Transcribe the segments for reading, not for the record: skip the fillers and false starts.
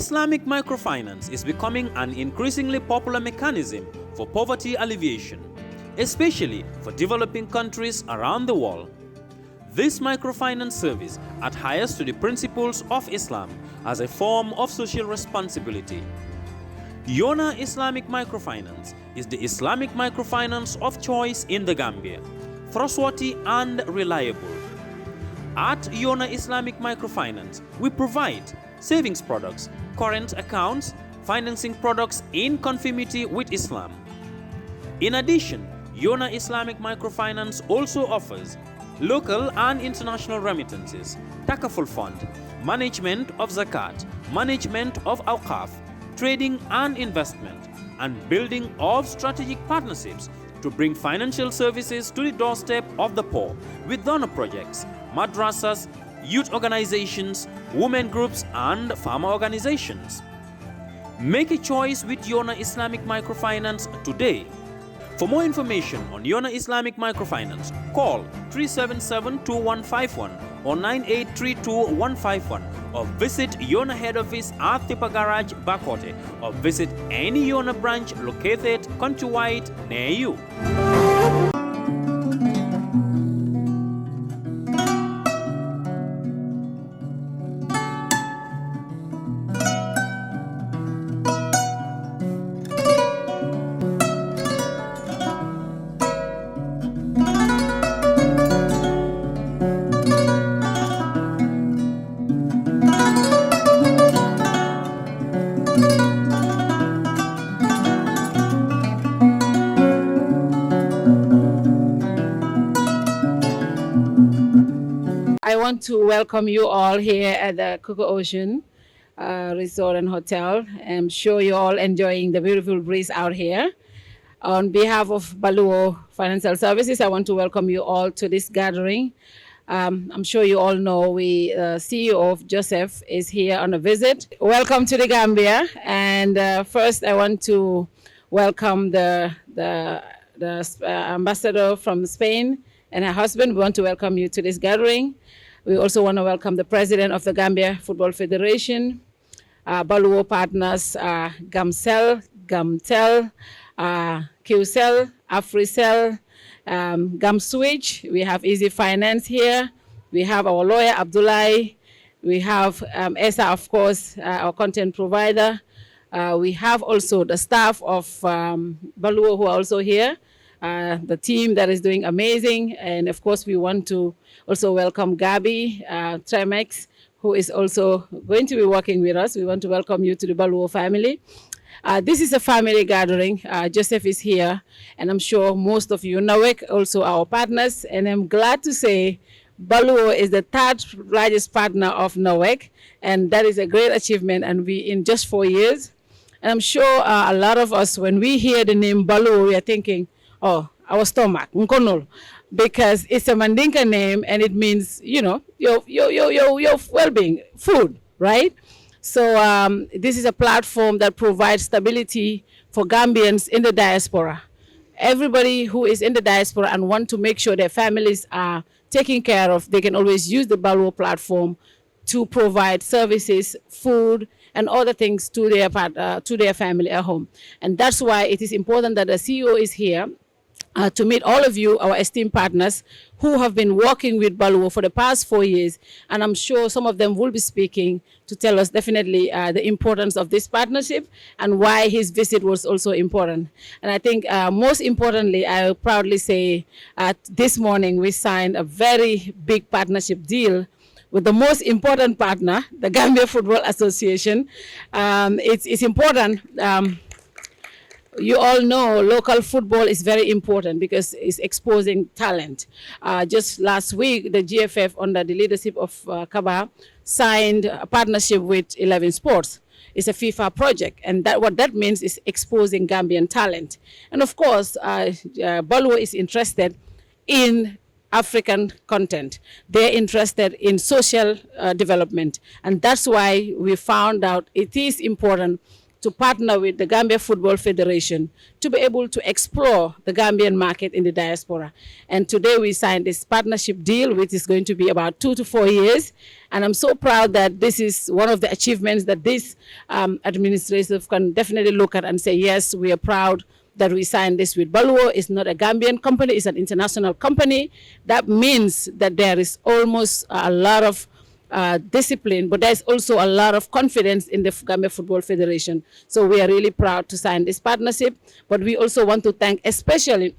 Islamic microfinance is becoming an increasingly popular mechanism for poverty alleviation, especially for developing countries around the world. This microfinance service adheres to the principles of Islam as a form of social responsibility. Yona Islamic Microfinance is the Islamic microfinance of choice in the Gambia, trustworthy and reliable. At Yona Islamic Microfinance, we provide savings products, current accounts, financing products in conformity with Islam. In addition, Yona Islamic Microfinance also offers local and international remittances, takaful fund, management of zakat, management of awqaf, trading and investment, and building of strategic partnerships to bring financial services to the doorstep of the poor with donor projects, madrasas, youth organizations, women groups, and farmer organizations. Make a choice with Yona Islamic Microfinance today. For more information on Yona Islamic Microfinance, call 377-2151 or 9832-151 or visit Yona head office at Tipa Garage, Bakote, or visit any Yona branch located countrywide near you. I want to welcome you all here at the Coco Ocean Resort and Hotel. I'm sure you're all enjoying the beautiful breeze out here. On behalf of Baluwo Financial Services, I want to welcome you all to this gathering. I'm sure you all know CEO of Joseph is here on a visit. Welcome to the Gambia. And first, I want to welcome the ambassador from Spain and her husband. We want to welcome you to this gathering. We also want to welcome the president of the Gambia Football Federation, Baluwo partners, GAMCEL, GAMTEL, QCEL, AfriCell, GAMSwitch. We have Easy Finance here. We have our lawyer, Abdullahi. We have ESA, of course, our content provider. We have also the staff of Baluwo who are also here. The team that is doing amazing. And of course, we want to also welcome Gabi Tremex, who is also going to be working with us. We want to welcome you to the Baluwo family. This is a family gathering. Joseph is here, and I'm sure most of you know it, also our partners. And I'm glad to say Baluwo is the third largest partner of NOWEC, and that is a great achievement, and we in just 4 years. And I'm sure a lot of us, when we hear the name Baluwo, we are thinking, oh, our stomach, nkonol, because it's a Mandinka name and it means, you know, your well-being, food, right? So this is a platform that provides stability for Gambians in the diaspora. Everybody who is in the diaspora and want to make sure their families are taken care of, they can always use the Baluwo platform to provide services, food, and other things to their family at home. And that's why it is important that the CEO is here to meet all of you, our esteemed partners, who have been working with Baluwo for the past 4 years. And I'm sure some of them will be speaking to tell us definitely the importance of this partnership and why his visit was also important. And I think most importantly, I proudly say this morning we signed a very big partnership deal with the most important partner, the Gambia Football Association. It's important. You all know local football is very important because it's exposing talent. Just last week, the GFF, under the leadership of Kaba, signed a partnership with 11 Sports. It's a FIFA project, and what that means is exposing Gambian talent. And of course, Baluwo is interested in African content. They're interested in social development. And that's why we found out it is important to partner with the Gambia Football Federation to be able to explore the Gambian market in the diaspora. And today we signed this partnership deal, which is going to be about 2 to 4 years. And I'm so proud that this is one of the achievements that this administrative can definitely look at and say, yes, we are proud that we signed this with Baluwo. It's not a Gambian company, it's an international company. That means that there is almost a lot of discipline, but there's also a lot of confidence in the Gambia Football Federation. So we are really proud to sign this partnership. But we also want to thank especially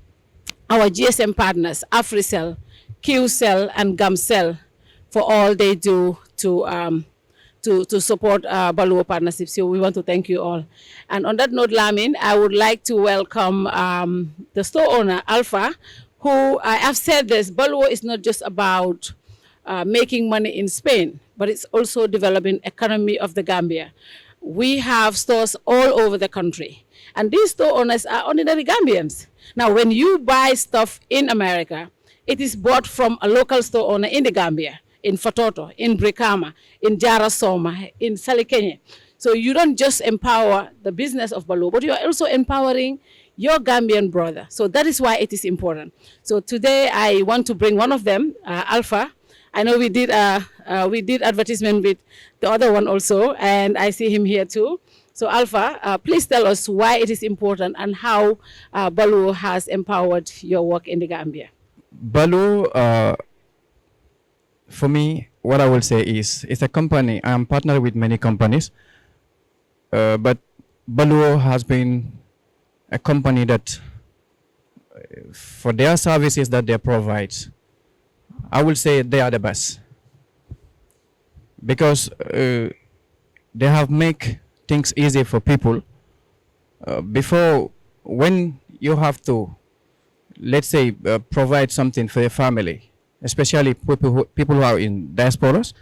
our GSM partners, AfriCell, QCell, and GAMCell, for all they do to support Baluwo partnership. So we want to thank you all. And on that note, Lamin, I would like to welcome the store owner, Alpha, who I have said this, Baluwo is not just about making money in Spain, but it's also developing economy of the Gambia. We have stores all over the country, and these store owners are ordinary Gambians. Now, when you buy stuff in America, it is bought from a local store owner in the Gambia, in Fatou, in Brikama, in Jarasoma, in Salikenye. So you don't just empower the business of Baluwo, but you are also empowering your Gambian brother. So that is why it is important. So today I want to bring one of them, Alpha. I know we did advertisement with the other one also, and I see him here too. So Alpha, please tell us why it is important and how Baluwo has empowered your work in the Gambia. Baluwo, for me, what I will say is, it's a company. I am partnered with many companies, but Baluwo has been a company that, for their services that they provide, I will say they are the best, because they have make things easy for people. Before, when you have to, let's say, provide something for your family, especially people who are in diasporas,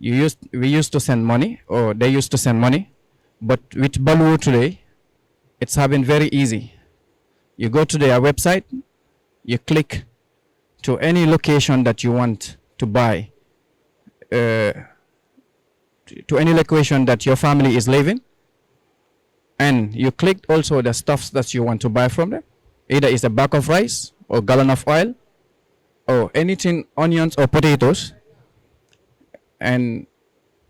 we used to send money, or they used to send money, but with Baluwo today, it's having very easy. You go to their website, you click to any location that you want to buy, to any location that your family is living, and you click also the stuffs that you want to buy from them. Either it's a bag of rice or gallon of oil or anything, onions or potatoes. And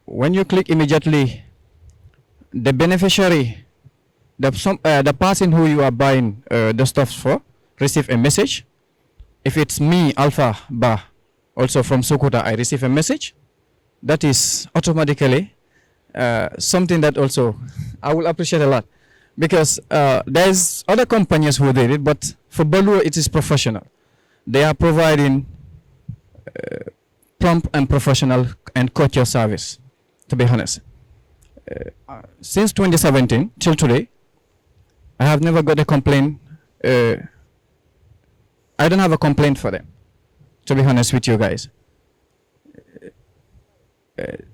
when you click, immediately the beneficiary, the person who you are buying the stuff for, receive a message. If it's me, Alpha Ba, also from Sokoto, I receive a message. That is automatically something that also I will appreciate a lot, because there's other companies who did it, but for Baluwo it is professional. They are providing prompt and professional and courteous service, to be honest. Since 2017 till today, I have never got a complaint. I don't have a complaint for them, to be honest with you guys.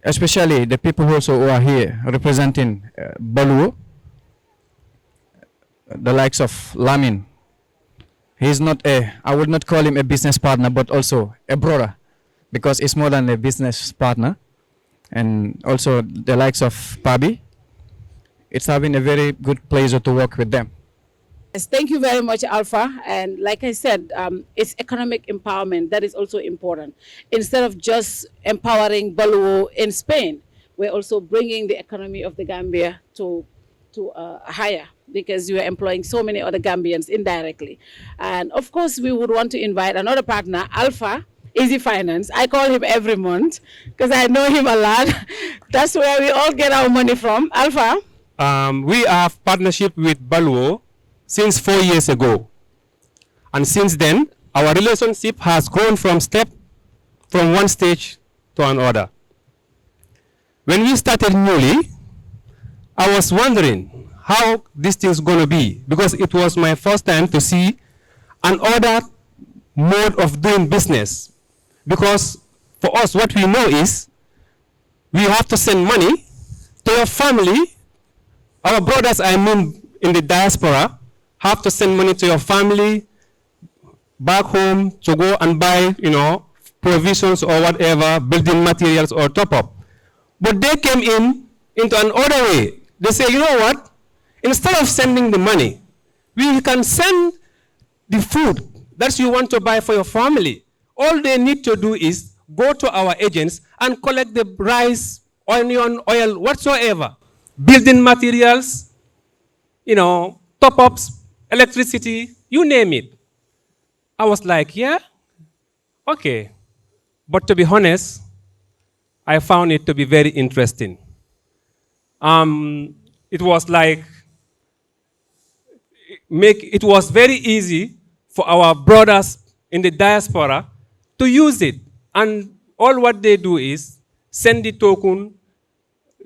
Especially the people also who are here representing Baluwo, the likes of Lamin. He's not I would not call him a business partner, but also a brother, because it's more than a business partner. And also the likes of Pabi. It's having a very good pleasure to work with them. Yes, thank you very much, Alpha. And like I said, it's economic empowerment that is also important. Instead of just empowering Baluwo in Spain, we're also bringing the economy of the Gambia to higher, because you are employing so many other Gambians indirectly. And of course, we would want to invite another partner, Alpha, Easy Finance. I call him every month because I know him a lot. That's where we all get our money from. Alpha? We have partnership with Baluwo since 4 years ago. And since then, our relationship has grown from one stage to another. When we started newly, I was wondering how this thing's going to be, because it was my first time to see another mode of doing business. Because for us, what we know is we have to send money to your family. Our brothers, I mean, in the diaspora, have to send money to your family back home to go and buy, provisions or whatever, building materials or top up. But they came into another way. they say, you know what? Instead of sending the money, we can send the food that you want to buy for your family. All they need to do is go to our agents and collect the rice, onion, oil, whatsoever. Building materials, top-ups, electricity, you name it. I was like, yeah, okay. But to be honest, I found it to be very interesting. It was like, it was very easy for our brothers in the diaspora to use it. And all what they do is send the token,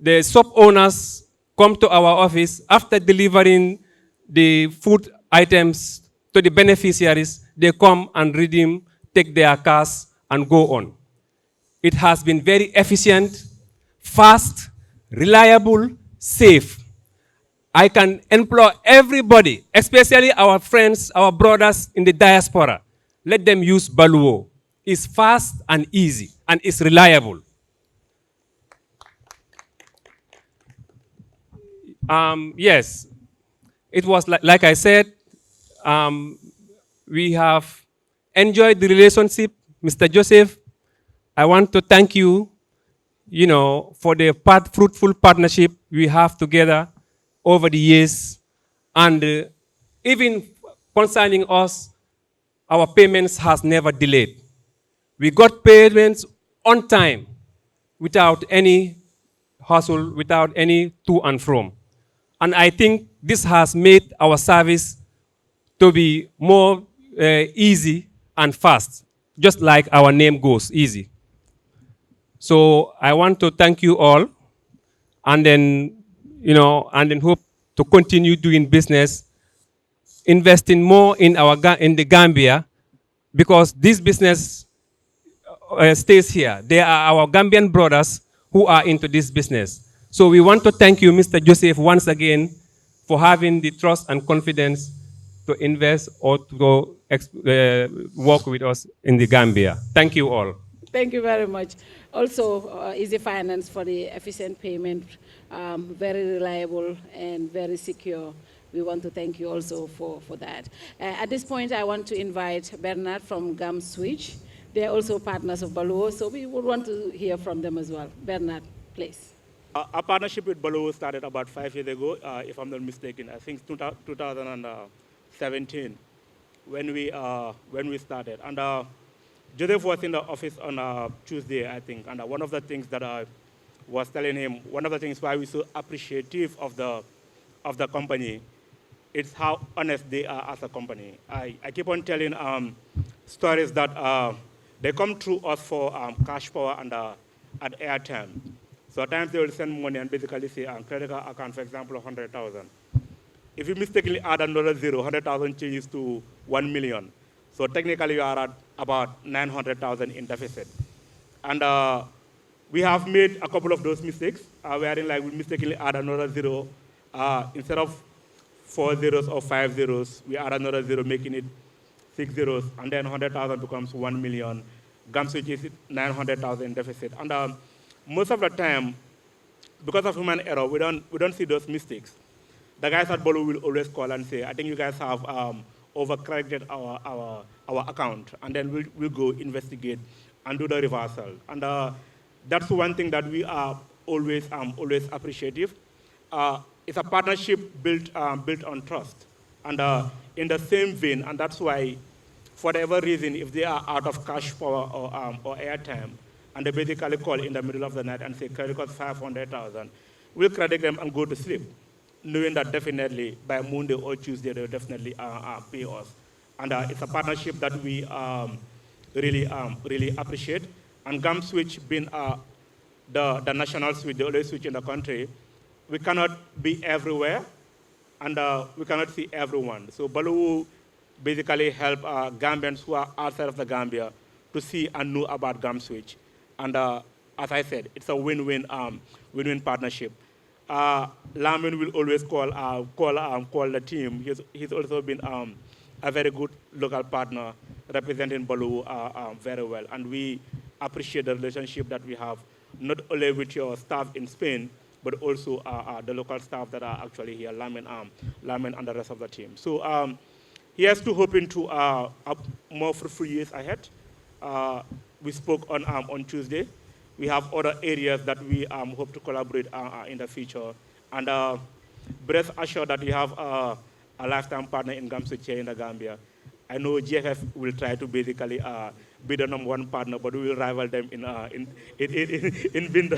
the shop owners come to our office after delivering the food items to the beneficiaries, they come and redeem, take their cash, and go on. It has been very efficient, fast, reliable, safe. I can implore everybody, especially our friends, our brothers in the diaspora, let them use Baluwo. It's fast and easy, and it's reliable. Yes, it was like I said, we have enjoyed the relationship. Mr. Joseph, I want to thank you, for the fruitful partnership we have together over the years. And even concerning us, our payments has never delayed. We got payments on time without any hustle, without any to and from. And I think this has made our service to be more easy and fast, just like our name goes, easy. So I want to thank you all, and then, and then hope to continue doing business, investing more in the Gambia, because this business stays here. They are our Gambian brothers who are into this business. So we want to thank you, Mr. Joseph, once again for having the trust and confidence to invest or to go work with us in the Gambia. Thank you all. Thank you very much. Also, Easy Finance for the efficient payment, very reliable and very secure. We want to thank you also for that. At this point, I want to invite Bernard from Gam Switch. They are also partners of Baluwo, so we would want to hear from them as well. Bernard, please. Our partnership with Baluwo started about 5 years ago, if I'm not mistaken. I think 2017 when we started. And Joseph was in the office on Tuesday, I think. And one of the things that I was telling him, one of the things why we're so appreciative of the company, it's how honest they are as a company. I keep on telling stories that they come through us for cash power and at airtime. So at times they will send money and basically say, credit card account, for example, 100,000. If you mistakenly add another zero, 100,000 changes to 1 million. So technically you are at about 900,000 in deficit. And we have made a couple of those mistakes, wherein like we mistakenly add another zero. Instead of 4 zeros or 5 zeros, we add another zero, making it 6 zeros, and then 100,000 becomes 1 million. Gam Switch is 900,000 in deficit. And most of the time, because of human error, we don't see those mistakes. The guys at Baluwo will always call and say, I think you guys have overcorrected our account, and then we'll go investigate and do the reversal. And that's one thing that we are always appreciative. It's a partnership built on trust. And in the same vein, and that's why, for whatever reason, if they are out of cash power or airtime, and they basically call in the middle of the night and say, credit cost 500,000, we'll credit them and go to sleep, knowing that definitely by Monday or Tuesday, they'll definitely pay us. And it's a partnership that we really appreciate. And Gam Switch being the national switch, the only switch in the country, we cannot be everywhere, and we cannot see everyone. So Baluwo basically help Gambians who are outside of the Gambia to see and know about Gam Switch. And as I said, it's a win-win partnership. Lamin will always call the team. He's also been a very good local partner representing Baluwo very well. And we appreciate the relationship that we have, not only with your staff in Spain, but also the local staff that are actually here, Lamin and the rest of the team. So he has to hope into more fruitful years ahead. We spoke on Tuesday. We have other areas that we hope to collaborate in the future. And rest assured that we have a lifetime partner in Gamsuch here in the Gambia. I know GFF will try to basically be the #1 partner, but we will rival them in being the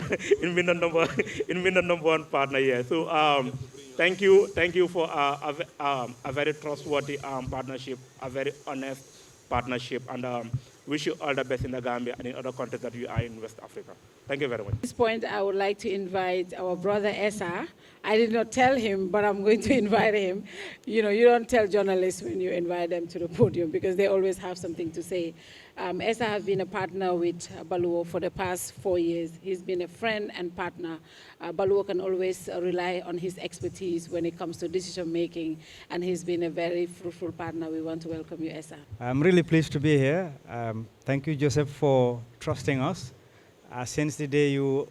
#1 partner. Yeah. So thank you for a very trustworthy partnership, a very honest partnership, and wish you all the best in the Gambia and in other countries that you are in West Africa. Thank you very much. At this point, I would like to invite our brother Essa. I did not tell him, but I'm going to invite him. You know, you don't tell journalists when you invite them to the podium because they always have something to say. Essa has been a partner with Baluwo for the past 4 years. He's been a friend and partner. Baluwo can always rely on his expertise when it comes to decision making, and he's been a very fruitful partner. We want to welcome you, Essa. I'm really pleased to be here. Thank you, Joseph, for trusting us. Since the day you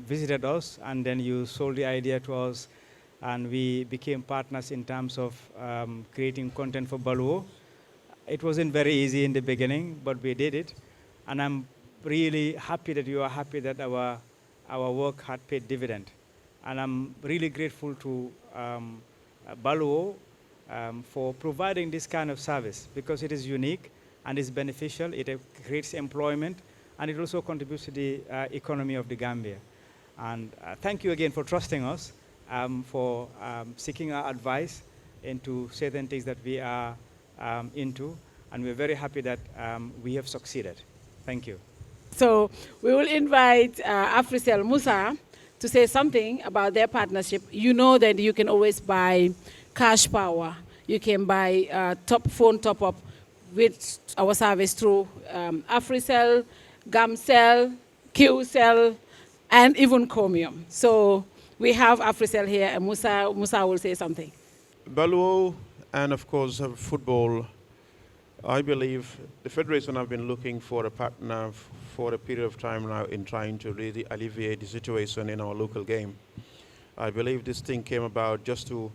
visited us and then you sold the idea to us and we became partners in terms of creating content for Baluwo. It wasn't very easy in the beginning, but we did it. And I'm really happy that you are happy that our work had paid dividend. And I'm really grateful to Baluwo for providing this kind of service because it is unique and is beneficial. It creates employment. And it also contributes to the economy of the Gambia. And thank you again for trusting us, for seeking our advice into certain things that we are into. And we're very happy that we have succeeded. Thank you. So we will invite Africell Musa to say something about their partnership. You know that you can always buy cash power. You can buy phone top-up with our service through Africell, Gamcell, QCell, and even Comium. So we have Africell here, and Musa will say something. Baluwo and, of course, football, I believe the Federation have been looking for a partner for a period of time now in trying to really alleviate the situation in our local game. I believe this thing came about just to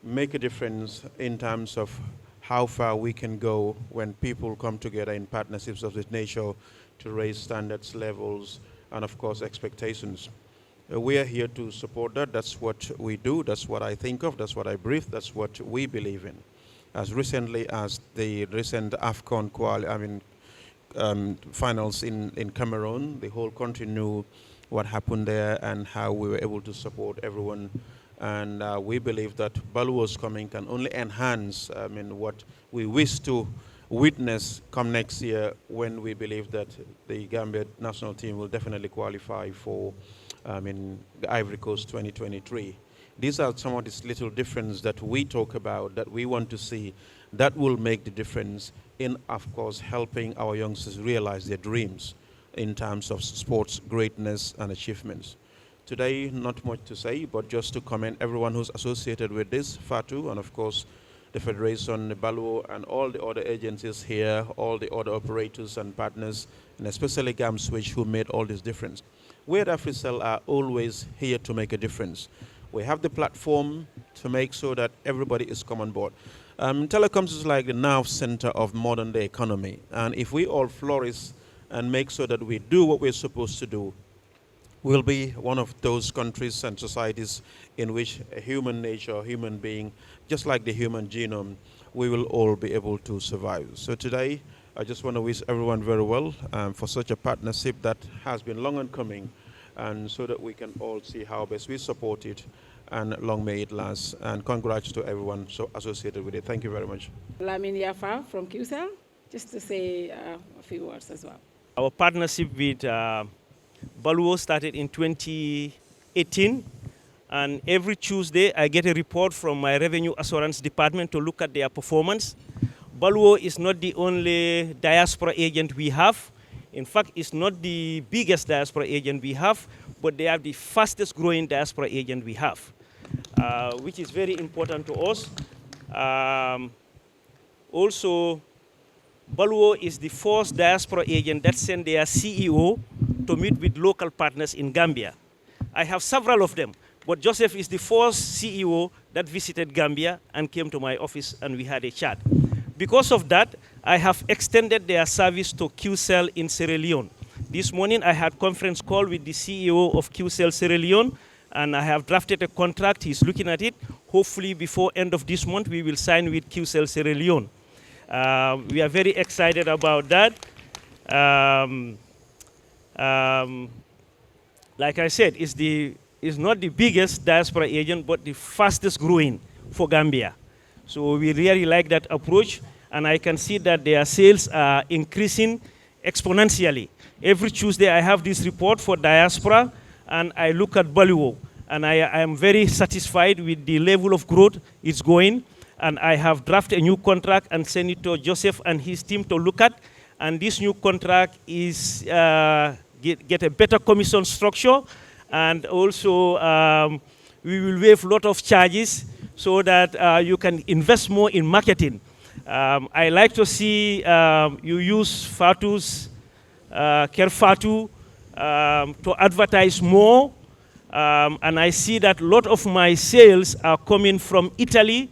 make a difference in terms of how far we can go when people come together in partnerships of this nature to raise standards, levels, and of course expectations. We are here to support that. That's what we do. That's what I think of. That's what I breathe. That's what we believe in. As recently as the recent AFCON finals in Cameroon, the whole country knew what happened there and how we were able to support everyone. And we believe that Baluwo's coming can only enhance what we wish to witness come next year, when we believe that the Gambia national team will definitely qualify for the Ivory Coast 2023. These are some of these little differences that we talk about, that we want to see, that will make the difference in, of course, helping our youngsters realize their dreams in terms of sports greatness and achievements. Today, not much to say, but just to commend everyone who's associated with this, Fatou, and of course, the Federation, the Baluwo, and all the other agencies here, all the other operators and partners, and especially Gamswitch, who made all this difference. We at Africell are always here to make a difference. We have the platform to make sure that everybody is come on board. Telecoms is like the nerve center of modern day economy. And if we all flourish and make sure that we do what we're supposed to do, we'll be one of those countries and societies in which a human nature, a human being, just like the human genome, we will all be able to survive. So today, I just want to wish everyone very well for such a partnership that has been long and coming, and so that we can all see how best we support it, and long may it last. And congrats to everyone so associated with it. Thank you very much. Lamin Yafa from QCell, just to say a few words as well. Our partnership with Baluwo started in 2018. And every Tuesday, I get a report from my revenue assurance department to look at their performance. Baluwo is not the only diaspora agent we have. In fact, it's not the biggest diaspora agent we have, but they are the fastest growing diaspora agent we have, which is very important to us. Also, Baluwo is the first diaspora agent that sent their CEO to meet with local partners in Gambia. I have several of them, but Joseph is the first CEO that visited Gambia and came to my office and we had a chat. Because of that, I have extended their service to QCell in Sierra Leone. This morning I had conference call with the CEO of QCell Sierra Leone, and I have drafted a contract. He's looking at it. Hopefully before end of this month, we will sign with QCell Sierra Leone. We are very excited about that. Like I said, it's not the biggest diaspora agent, but the fastest growing for Gambia. So we really like that approach, and I can see that their sales are increasing exponentially. Every Tuesday I have this report for diaspora, and I look at Baluwo, and I am very satisfied with the level of growth it's going, and I have drafted a new contract and sent it to Joseph and his team to look at, and this new contract is get a better commission structure, and also we will waive a lot of charges so that you can invest more in marketing. I like to see you use Fatou's, Kerr Fatou, to advertise more, and I see that a lot of my sales are coming from Italy,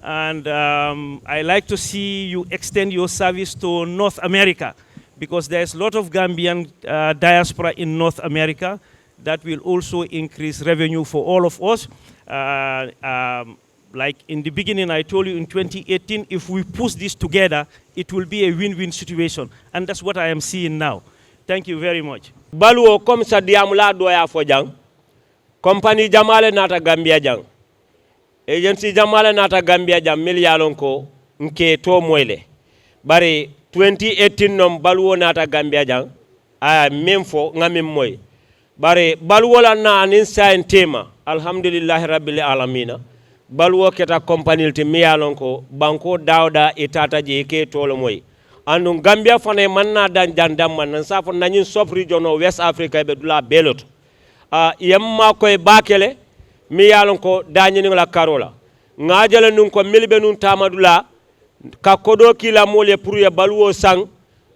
and I like to see you extend your service to North America, because there's a lot of Gambian diaspora in North America that will also increase revenue for all of us. Like in the beginning, I told you in 2018, if we push this together, it will be a win-win situation. And that's what I am seeing now. Thank you very much. Baluwo comme sa diamula doya fo jang. Company jamale nata Gambia jang. Agency jamale nata Gambia jang milyalon ko nke to moyle. Bari 2018 nom Baluwo nata Gambia jang. Même fo ngamim moy. Bari Baluwo la na anin sain tema. Alhamdulillahi rabbil alamina. Baluwo keta company te miyalon ko banko dawda itata je ke tolo moy. Anu Gambia fane manna dan jandam man sa fo nanyin sub region of West Africa be dula belot. Yamma koy bakele miyalon ko danyin la karola. Ngajala nun ko milbe nun tamadula ka kodo kila mole pour ya Baluwo sang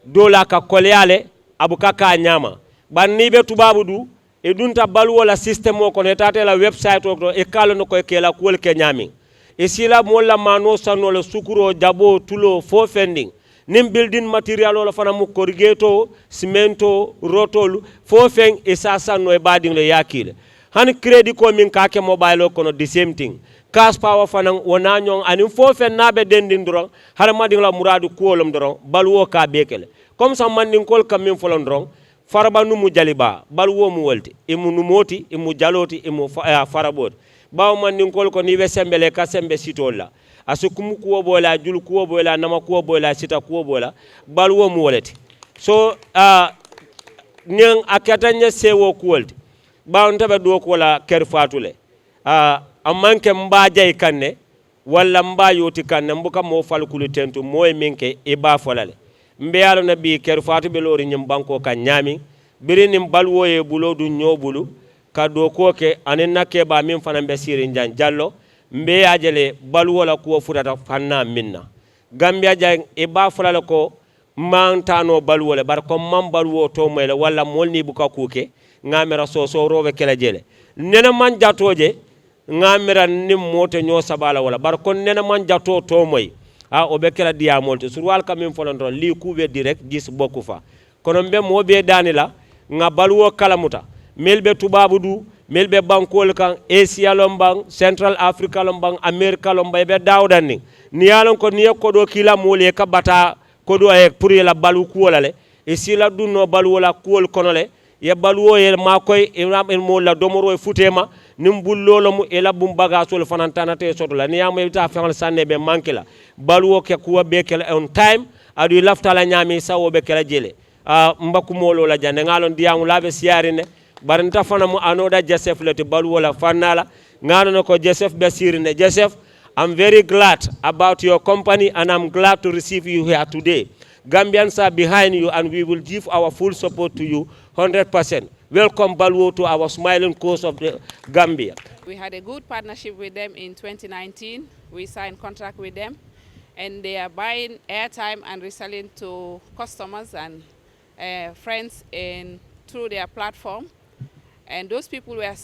dola ka koleale abuka ka nyama. Banni be tubabu du e dunta Baluwo la system o ko netate la website o e kala no ko ke la kuol ke nyami e sila molla mano sanno le sukuro jabo tulo fo fending nim building material o la fana mu corrugato cemento rotol fo fen e sasa no e bading le yakile han credit ko min ka ke mobile o kono the same thing cash power fana wona nyon anim fo fen nabe dendin doron har mading la muradu kuolom doron Baluwo ka bekele comme ça man nin kol kam min folon doron faraba numu jaliba Baluwo mu wolti imu numoti imu jaloti imu farabot bawo man nin kol ko ni we sembele ka sembe sitolla asu kumu kuwo bola jul kuwo bola nama kuwo bola sita kuwo bola Baluwo mu wolati so nyen akatanya sewo kuwolti bawo ntabe do ko la Kerr Fatule amanke mba jay kanne walla mba yoti kanne mbuka mo falkulu tentu moy minke e ba folale mbe yalo na bi Kerr Fatou be lori nyim banko ka nyami birini Baluwo ye bulo du nyobulu ka do ko ke anen nakke ba min fana be sirin jan jallo mbe ajele Baluwo la ko furata fanna minna Gambia jang e ba fulala ko mantano Baluwo le bar ko mam Baluwo to mele walla molni buka kuke ngamera so robe kala jele nena man jatoje ngamera nim moto nyo sabala wala bar kon nena man jato to moy o be kala diamol to surwal kamin folondron li kuube direct gis bokku fa kono be mo be danila nga Baluwo kalamuta melbe tubabu du melbe bankol kan Asia lombang Central Africa lombang America lombay be dawdan ni yalon ko ni ko do kila mole ka bata ko do e pour la balu kuolale e sila dunno Baluwo la kuol konole ye Baluwo ye makoy e ram en mo la domoro e futema nim bullolo mu e la bum bagasol fanantana te sotola ni yamay ta fengal sanne be mankela Baluwo ke kuwa be kala on time adu laftala nyami sawo be kala jele mbaku molo la jande ngalon diamu labe siarine baranta fana mu anoda Joseph lati Baluwo la fanala ngano ko Joseph be sirine Joseph, I'm very glad about your company and I'm glad to receive you here today. Gambians are behind you and we will give our full support to you 100%. Welcome Baluwo to our smiling coast of the Gambia. We had a good partnership with them in 2019. We signed contract with them and they are buying airtime and reselling to customers and friends through their platform. And those people were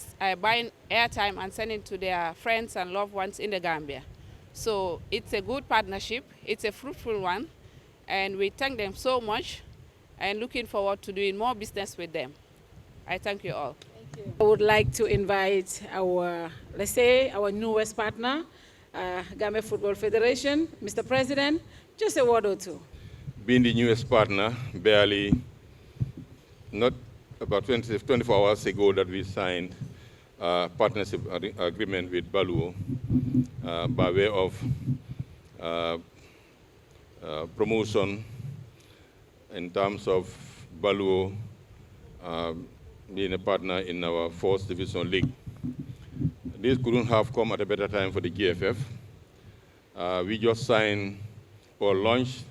buying airtime and sending to their friends and loved ones in the Gambia. So it's a good partnership. It's a fruitful one. And we thank them so much and looking forward to doing more business with them. I thank you all. Thank you. I would like to invite our, let's say, our newest partner, Gambia Football Federation. Mr. President, just a word or two. Being the newest partner, barely, not about 24 hours ago that we signed a partnership agreement with Baluwo by way of promotion in terms of Baluwo being a partner in our 4th Division League. This couldn't have come at a better time for the GFF. We just signed or launched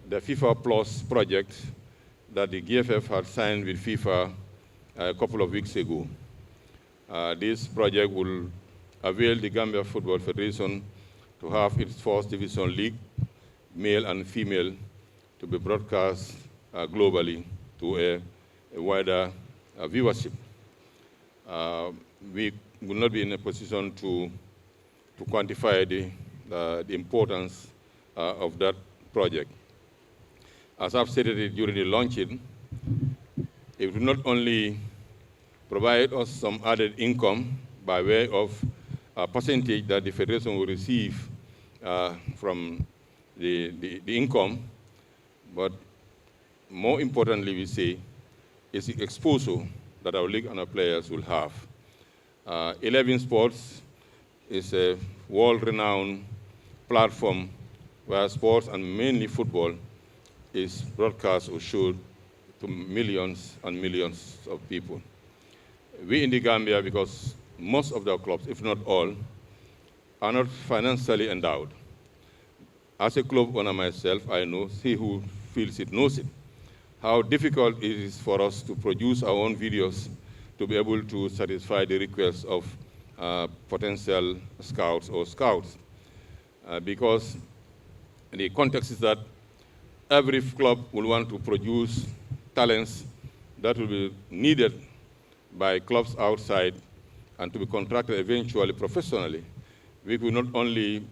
the FIFA Plus project that the GFF had signed with FIFA a couple of weeks ago. This project will avail the Gambia Football Federation to have its 4th Division League, male and female, to be broadcast globally to a wider viewership. We will not be in a position to quantify the importance of that project. As I've stated it during the launching, it will not only provide us some added income by way of a percentage that the Federation will receive from the income, but more importantly, we say, is the exposure that our league and our players will have. 11 Sports is a world-renowned platform where sports, and mainly football, is broadcast or showed to millions and millions of people. We in the Gambia, because most of our clubs, if not all, are not financially endowed. As a club owner myself, I know, he who feels it knows it, how difficult it is for us to produce our own videos to be able to satisfy the requests of potential scouts or scouts. Because the context is that every club will want to produce talents that will be needed by clubs outside and to be contracted eventually professionally. We could not only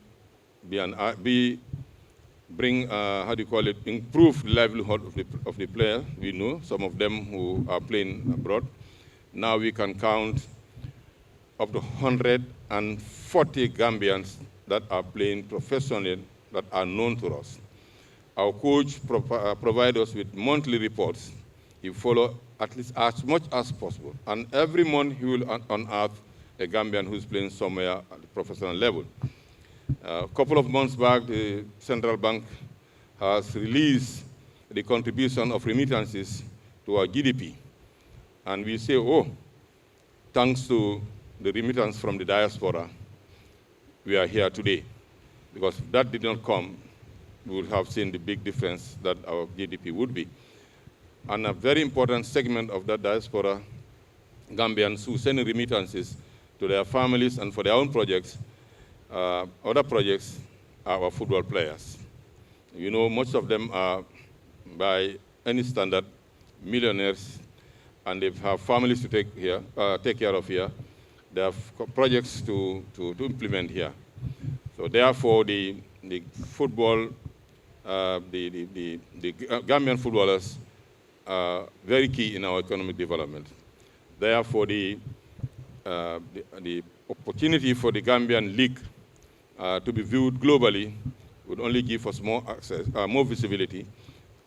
improve the livelihood of the player. We know some of them who are playing abroad. Now we can count up to 140 Gambians that are playing professionally that are known to us. Our coach provides us with monthly reports. He follows at least as much as possible. And every month he will unearth a Gambian who's playing somewhere at the professional level. A couple of months back, the central bank has released the contribution of remittances to our GDP. And we say, oh, thanks to the remittance from the diaspora, we are here today. Because if that did not come, we would have seen the big difference that our GDP would be. And a very important segment of that diaspora, Gambians who send remittances to their families and for their own projects, other projects, are our football players. You know, most of them are, by any standard, millionaires, and they have families to take care of here. They have projects to implement here. So therefore, the football, the Gambian footballers are very key in our economic development. Therefore, the opportunity for the Gambian League to be viewed globally would only give us more access, more visibility,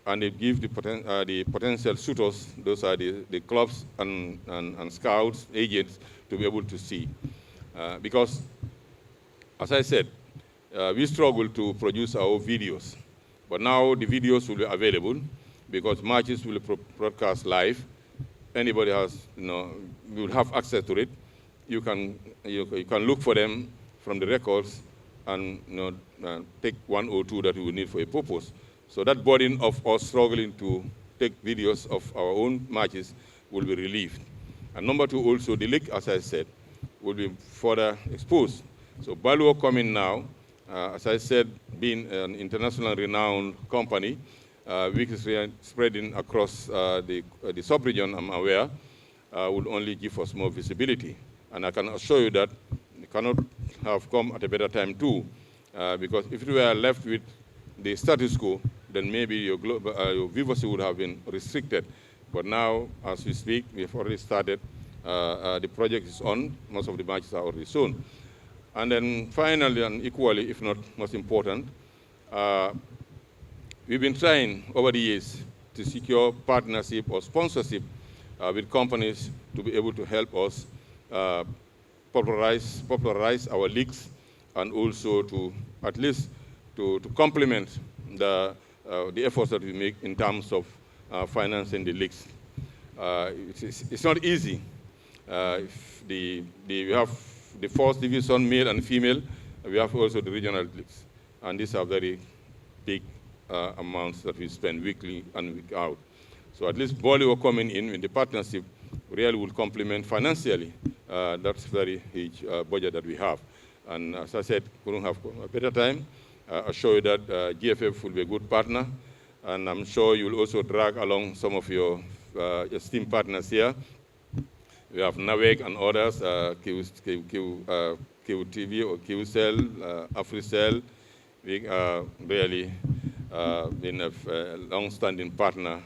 and it gives the potential suitors, those are the clubs and scouts, agents, to be able to see. Because, as I said, we struggle to produce our videos, but now the videos will be available because matches will be broadcast live. Anybody will have access to it. You can look for them from the records and take one or two that you will need for a purpose. So that burden of us struggling to take videos of our own matches will be relieved. And number two, also the league, as I said, will be further exposed. So Baluwo coming now, as I said, being an international renowned company, which is spreading across the sub-region, I'm aware, would only give us more visibility. And I can assure you that it cannot have come at a better time too, because if we were left with the status quo, then maybe your viewership would have been restricted. But now, as we speak, we have already started. The project is on. Most of the matches are already soon. And then finally, and equally, if not most important, we've been trying over the years to secure partnership or sponsorship with companies to be able to help us popularize our leagues, and also to at least to complement the efforts that we make in terms of financing the leagues. It's not easy. We have the first division, male and female. We have also the regional leagues. And these are very big amounts that we spend weekly and week out. So at least Baluwo coming in the partnership really will complement financially. That's very huge budget that we have. And as I said, couldn't have a better time. I assure you that GFF will be a good partner. And I'm sure you will also drag along some of your esteemed partners here. We have NAWEC and others, QTV or QCell, AfriCell. We really been a long-standing partner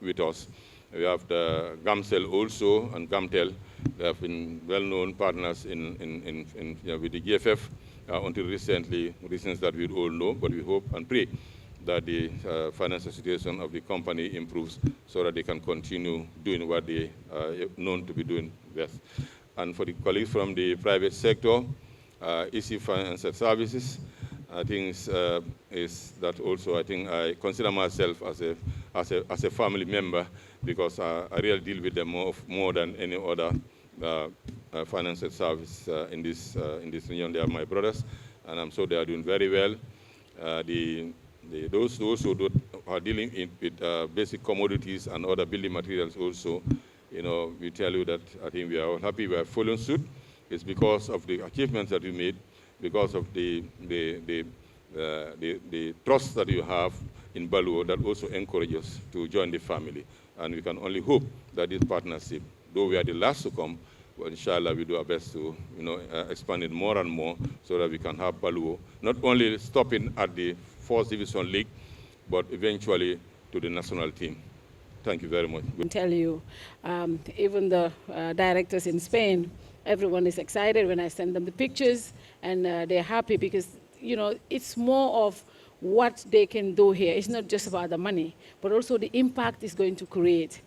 with us. We have the GAMCEL also and GAMTEL. They have been well-known partners with the GFF until recently, reasons that we all know, but we hope and pray that the financial situation of the company improves so that they can continue doing what they are known to be doing best. And for the colleagues from the private sector, EC Financial Services, I think is that also I think I consider myself as a family member, because I really deal with them more than any other financial service in this region. They are my brothers, and I'm sure they are doing very well. Those who are dealing with basic commodities and other building materials also, we tell you that I think we are all happy. We are following suit. It's because of the achievements that we made, because of the trust that you have in Baluwo that also encourages us to join the family. And we can only hope that this partnership, though we are the last to come, but inshallah we do our best to expand it more and more so that we can have Baluwo not only stopping at the First Division League, but eventually to the national team. Thank you very much. I can tell you, even the directors in Spain, everyone is excited when I send them the pictures, and they're happy because, it's more of what they can do here. It's not just about the money, but also the impact it's going to create.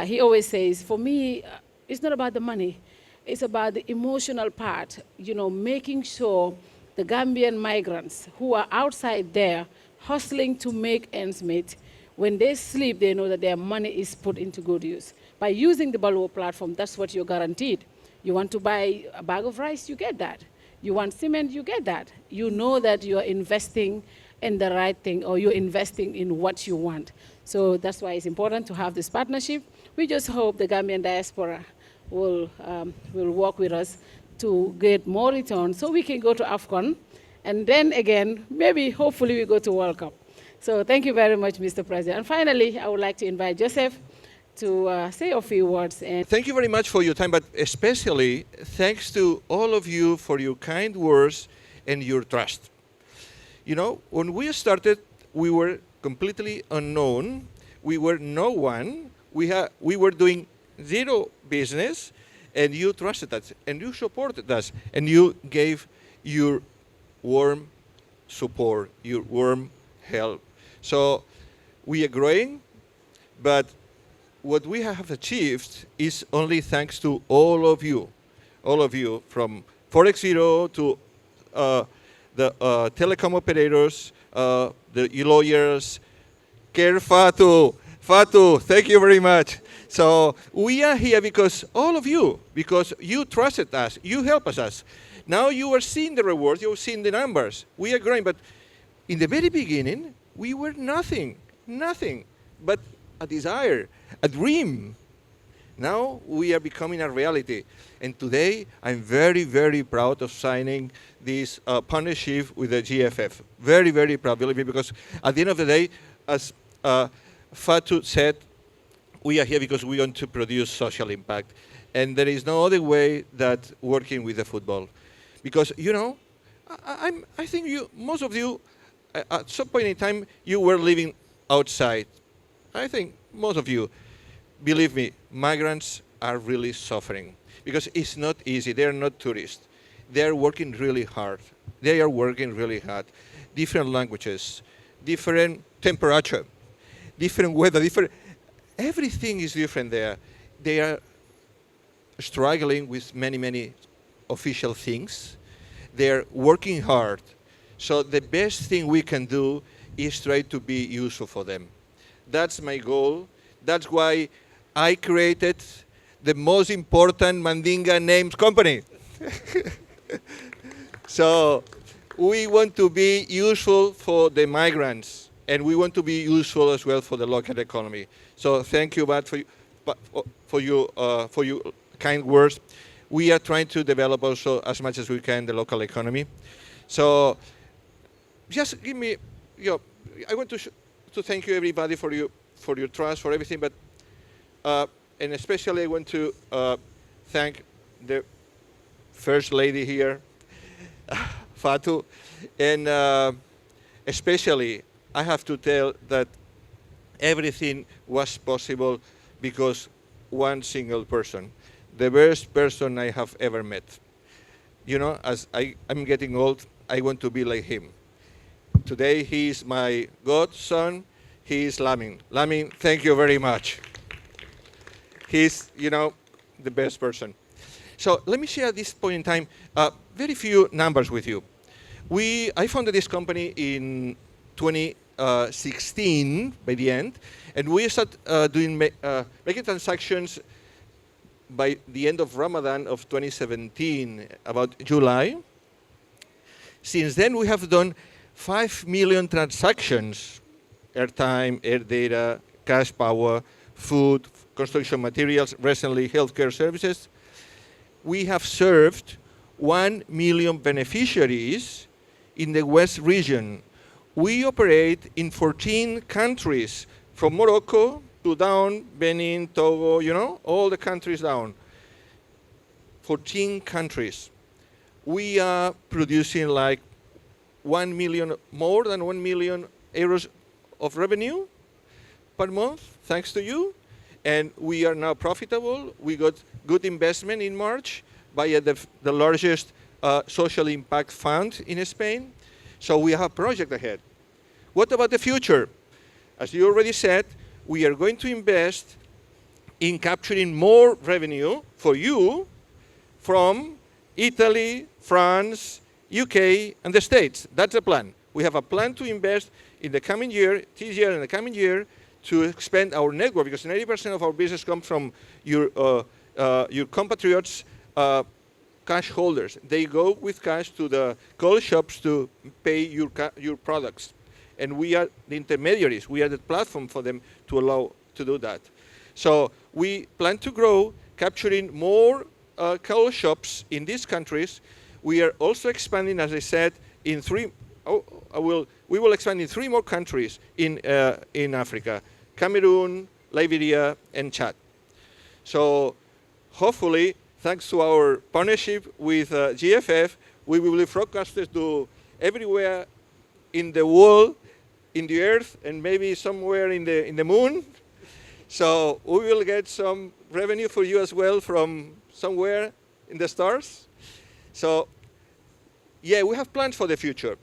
He always says, for me, it's not about the money. It's about the emotional part, making sure the Gambian migrants who are outside there hustling to make ends meet, when they sleep, they know that their money is put into good use. By using the Baluwo platform, that's what you're guaranteed. You want to buy a bag of rice, you get that. You want cement, you get that. You know that you're investing in the right thing, or you're investing in what you want. So that's why it's important to have this partnership. We just hope the Gambian diaspora will work with us to get more return so we can go to AFCON, and then again, maybe, hopefully, we go to World Cup. So thank you very much, Mr. President. And finally, I would like to invite Joseph to say a few words. Thank you very much for your time, but especially thanks to all of you for your kind words and your trust. When we started, we were completely unknown. We were no one. We were doing zero business, and you trusted us, and you supported us, and you gave your warm support, your warm help. So we are growing, but what we have achieved is only thanks to all of you from Forex Zero to the telecom operators, the lawyers, Kerr, Fatou, thank you very much. So we are here because all of you, because you trusted us, you helped us. Now you are seeing the rewards, you're seeing the numbers. We are growing, but in the very beginning, we were nothing but a desire, a dream. Now we are becoming a reality. And today, I'm very, very proud of signing this partnership with the GFF. Very, very proud, believe me, because at the end of the day, as Fatou said, we are here because we want to produce social impact. And there is no other way that working with the football. Because, you know, I think most of you, at some point in time, you were living outside. I think most of you, believe me, migrants are really suffering because it's not easy. They're not tourists. They're working really hard. They are working really hard. Different languages, different temperature, different weather, everything is different there. They are struggling with many official things. They're working hard. So the best thing we can do is try to be useful for them. That's my goal. That's why I created the most important Mandinga names company. So we want to be useful for the migrants, and we want to be useful as well for the local economy. So thank you, Bat, for your kind words. We are trying to develop also as much as we can the local economy. So just give me, I want to thank you everybody for your trust, for everything, but and especially I want to thank the First Lady here, Fatou, and especially I have to tell that everything was possible because one single person, the best person I have ever met. You know, as I'm getting old, I want to be like him. Today he is my godson, he is Lamin. Lamin, thank you very much. He's, the best person. So let me share at this point in time very few numbers with you. I founded this company in 2016 by the end, and we started making transactions by the end of Ramadan of 2017, about July. Since then, we have done 5 million transactions: airtime, air data, cash power, food, construction materials, recently healthcare services. We have served 1 million beneficiaries in the West region. We operate in 14 countries, from Morocco to down, Benin, Togo, all the countries down. 14 countries. We are producing like 1 million, more than 1 million euros of revenue per month, thanks to you. And we are now profitable. We got good investment in March by the largest social impact fund in Spain. So we have a project ahead. What about the future? As you already said, we are going to invest in capturing more revenue for you from Italy, France, UK, and the States. That's the plan. We have a plan to invest in the coming year, this year and the coming year, to expand our network, because 90% of our business comes from your compatriots, cash holders. They go with cash to the coal shops to pay your products. And we are the intermediaries. We are the platform for them to allow to do that. So we plan to grow, capturing more coal shops in these countries. We are also expanding, as I said, in we will expand in 3 more countries in Africa: Cameroon, Liberia, and Chad. So hopefully, thanks to our partnership with GFF, we will be broadcasted to everywhere in the world, in the earth, and maybe somewhere in the moon. So we will get some revenue for you as well from somewhere in the stars. So yeah, we have plans for the future.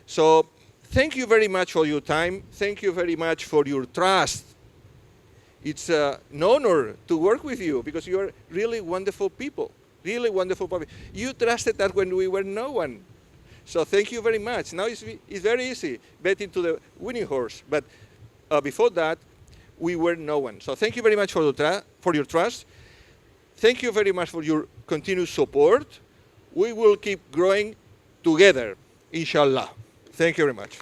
So thank you very much for your time. Thank you very much for your trust. It's an honor to work with you because you are really wonderful people, really wonderful people. You trusted that when we were no one. So thank you very much. Now it's very easy betting to the winning horse. But before that, we were no one. So thank you very much for your trust. Thank you very much for your continued support. We will keep growing together, inshallah. Thank you very much.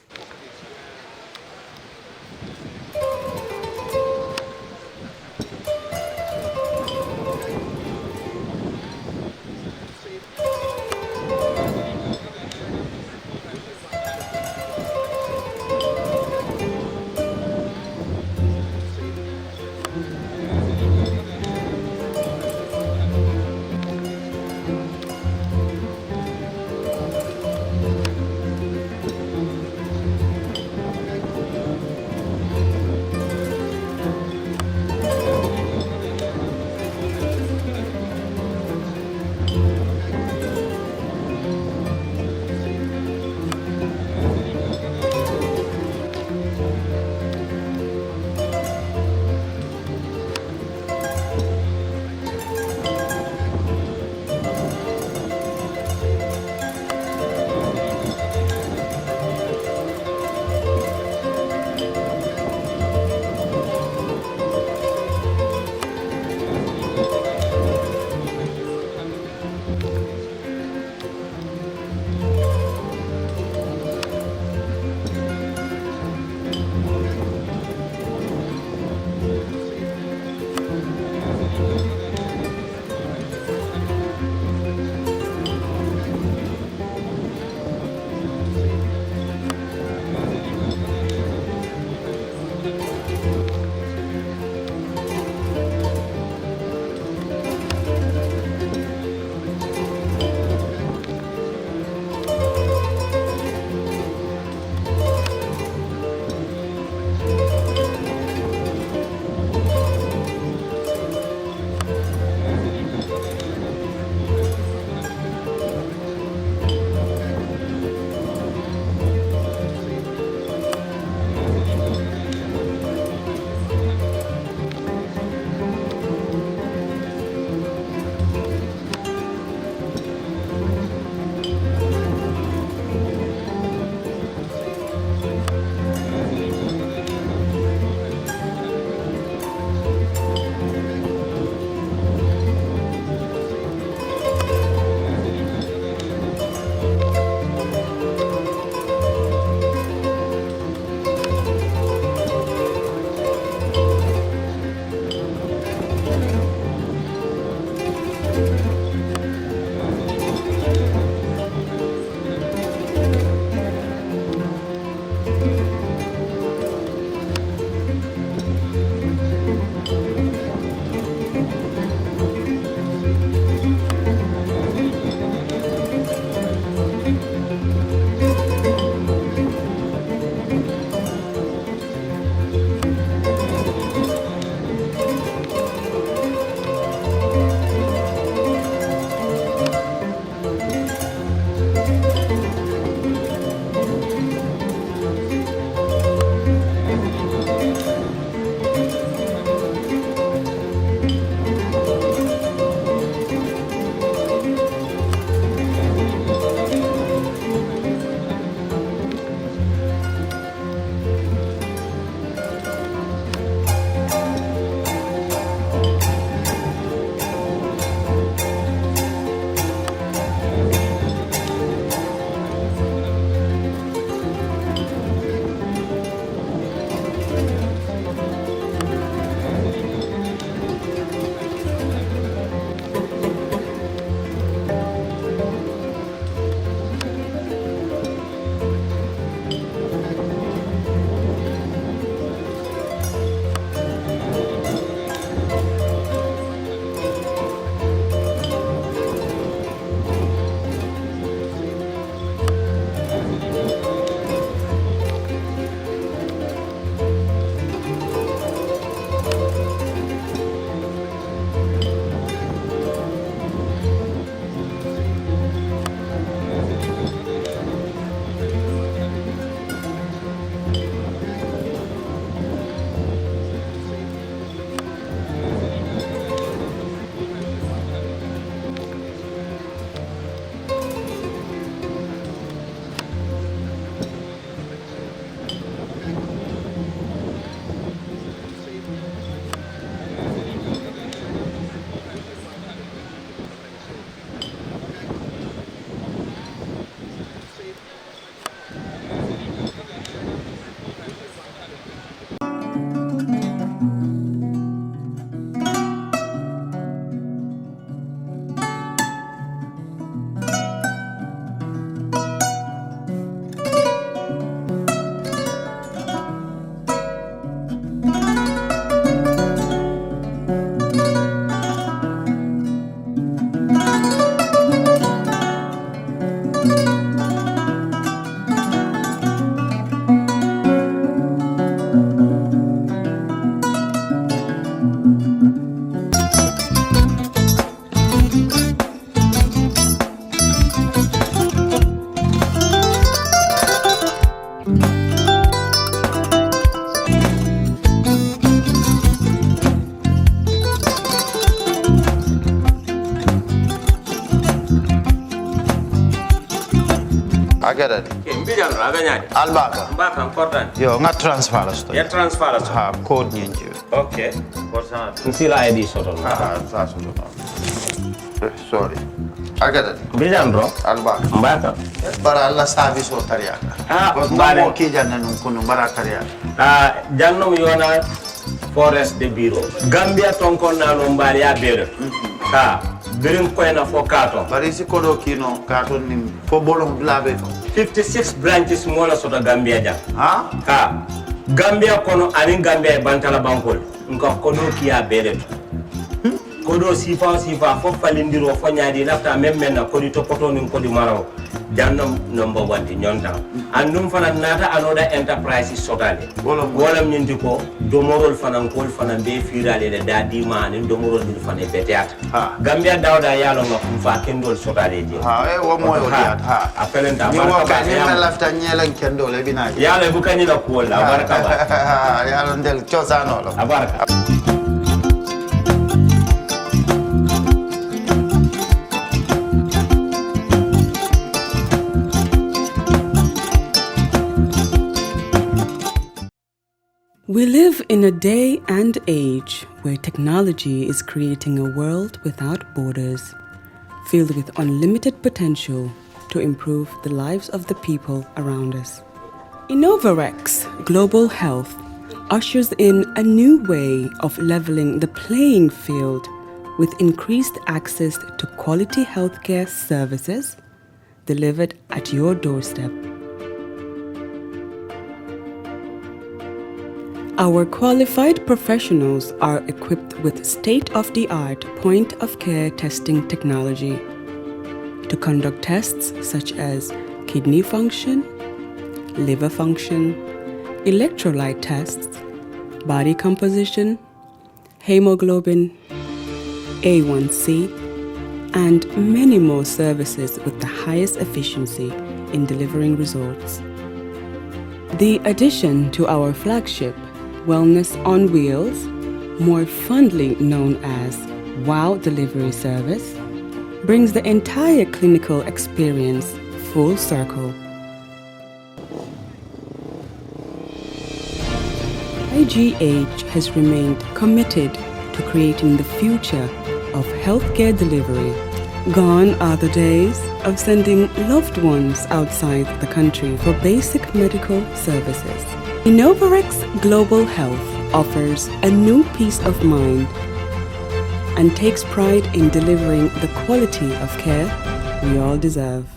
Agada. Mbijan raganyadi. Albaka. Mbaka important. Yo, nga transfer la sto. Ya transfer la. Ha, code nyinji. Okay. Nsila ID soto. Sa soto. Sorry. Agada. Mbijan bro. Albaka. Mbaka. Bara alla service o tariaka. Mbale. Mo ki janna nun kunu bara tariaka. Jannom yona forest de bureau. Gambia tonkon na no mbali ya bere. Birim koyna fo kato. Bari si kodo kino kato ni fo bolong blabe to. 56 branches mola soto Gambia jam. Ha? Gambia kono anin Gambia bantala bankol. Nka kodo kiya bere to. Kodo sifa fo falindiro fo nyaadi lafta memmen na kodi to poto nin kodi maraw. Jannom number 1 di nyonta. Andum fana nata anoda enterprise sotale. Golam nyindi ko domorol fana kol fana be firale de dadi man domorol dir fana beteata. Gambia dawda yalo ngam fa kendol sotale je. Wo moyo diat apelenta baraka ba ya lafta nyelen kendol e bina. Yalo bukani la ko la baraka ba. Yalo ndel ciosano lo. Baraka. We live in a day and age where technology is creating a world without borders, filled with unlimited potential to improve the lives of the people around us. Innovarex Global Health ushers in a new way of leveling the playing field with increased access to quality healthcare services delivered at your doorstep. Our qualified professionals are equipped with state-of-the-art point-of-care testing technology to conduct tests such as kidney function, liver function, electrolyte tests, body composition, hemoglobin, A1C, and many more services with the highest efficiency in delivering results. The addition to our flagship Wellness on Wheels, more fondly known as WOW Delivery Service, brings the entire clinical experience full circle. IGH has remained committed to creating the future of healthcare delivery. Gone are the days of sending loved ones outside the country for basic medical services. Innovarex Global Health offers a new peace of mind and takes pride in delivering the quality of care we all deserve.